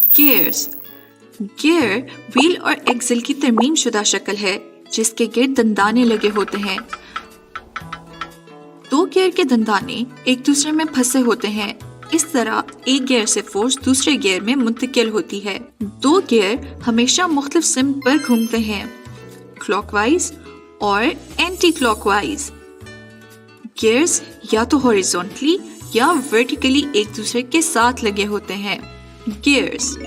Gears. Gear wheel और axle की तरमीम शुदा शक्ल है जिसके गिर्द दंदाने लगे होते हैं। दो गियर के दंदाने एक दूसरे में फंसे होते हैं। इस तरह एक गियर से फोर्स दूसरे गियर में मुंतकिल होती है। दो गियर हमेशा मुख्तलिफ सिमत पर घूमते हैं, क्लॉकवाइज और एंटी क्लॉकवाइज। गियर्स या तो हॉरिजॉन्टली या वर्टिकली एक दूसरे के साथ लगे होते हैं। Gears.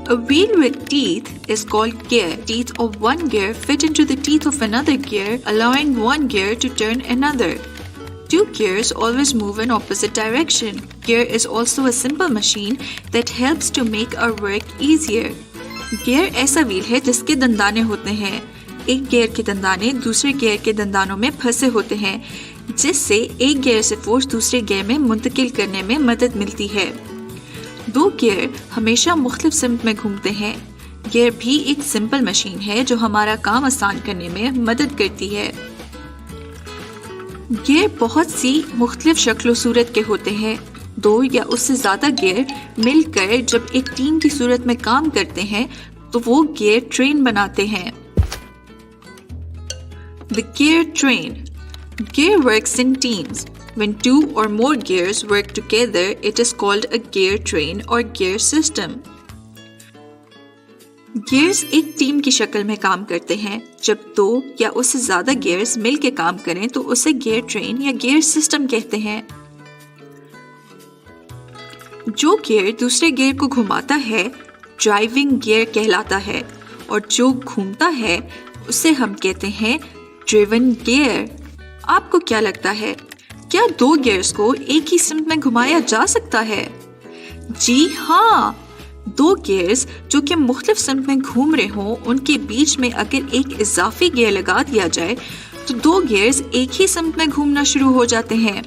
A wheel with teeth is called gear. Teeth of one gear fit into the teeth of another gear, allowing one gear to turn another. Two gears always move in opposite direction. Gear is also a simple machine that helps to make our work easier. Gear ऐसा wheel है जिसके दंदाने होते हैं। एक gear के दंदाने दूसरे gear के दंदानों में फंसे होते हैं, जिससे एक गियर से फोर्स दूसरे गियर में मुंतकिल करने में मदद मिलती है। दो गियर हमेशा मुख्तलिफ सिमत में घूमते हैं। गियर भी एक सिंपल मशीन है जो हमारा काम आसान करने में मदद करती है। गियर बहुत सी मुख्तलिफ शक्ल सूरत के होते हैं। दो या उससे ज़्यादा गियर मिलकर जब एक टीम की सूरत में काम करते हैं तो वो गियर ट्रेन बनाते हैं। The gear train. Gear works in teams. When two or more gears work together, it is called a gear train or gear system. Gears एक टीम की शक्ल में काम करते हैं। जब दो या उससे ज्यादा गियर्स मिल के काम करें तो उसे गियर ट्रेन या गियर सिस्टम कहते हैं। जो गियर दूसरे गियर को घुमाता है ड्राइविंग गियर कहलाता है, और जो घूमता है उसे हम कहते हैं ड्रिवन गियर। आपको क्या लगता है, क्या दो गियर्स को एक ही सिमत में घुमाया जा सकता है? जी हाँ, दो गियर्स जो कि मुख्तलिफ सिमत में घूम रहे हों उनके बीच में अगर एक इजाफी गियर लगा दिया जाए तो दो गियर्स एक ही सिमत में घूमना शुरू हो जाते हैं।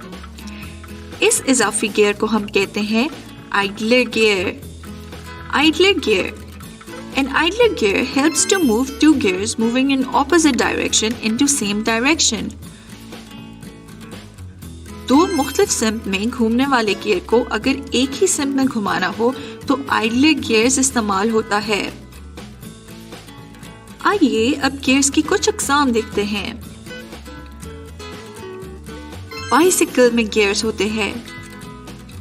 इस इजाफी गियर को हम कहते हैं idler gear. Idler gear. An idler gear helps to move two gears moving in opposite direction into same direction. दो मुख्तलिफ सिमत में घूमने वाले गियर को अगर एक ही सिमत में घुमाना हो तो आइडलर गियर्स इस्तेमाल होता है। आइए अब गियर्स की कुछ अक़साम देखते हैं। बाइसिकल में गियर्स होते हैं।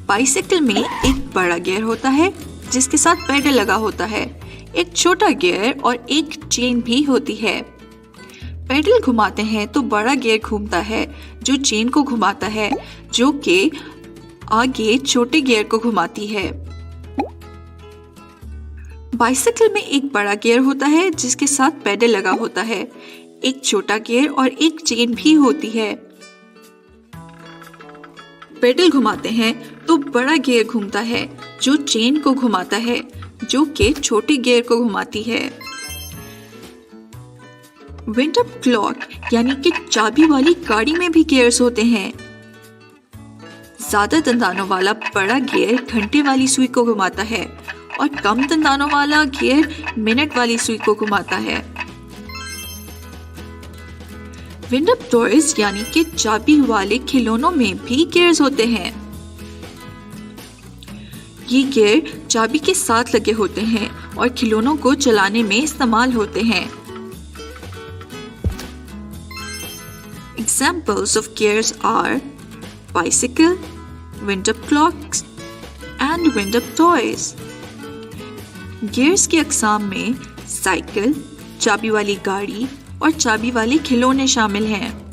बाइसिकल में एक बड़ा गियर होता है जिसके साथ पेडल लगा होता है, एक छोटा गियर और एक चेन भी होती है। पेडल घुमाते हैं तो बड़ा गियर घूमता है जो चेन को घुमाता है, जो कि आगे छोटे गियर को घुमाती है। बाइसिकल में एक बड़ा गियर होता है जिसके साथ पेडल लगा होता है, एक छोटा गियर और एक चेन भी होती है। पेडल घुमाते हैं तो बड़ा गियर घूमता है जो चेन को घुमाता है, जो कि छोटे गियर को घुमाती है। विंड अप क्लॉक यानी कि चाबी वाली गाड़ी में भी गियर्स होते हैं। ज्यादा दंदानों वाला बड़ा गियर घंटे वाली सुई को घुमाता है और कम दंदानों वाला गियर मिनट वाली सुई को घुमाता है। विंड अप टॉयज यानी कि चाबी वाले खिलौनों में भी गियर्स होते हैं। ये गियर चाबी के साथ लगे होते हैं और खिलौनों को चलाने में इस्तेमाल होते हैं। Examples of gears are bicycle, wind-up clocks, and wind-up toys. Gears की अक़साम में साइकिल, चाबी वाली गाड़ी और चाबी वाले खिलौने शामिल हैं।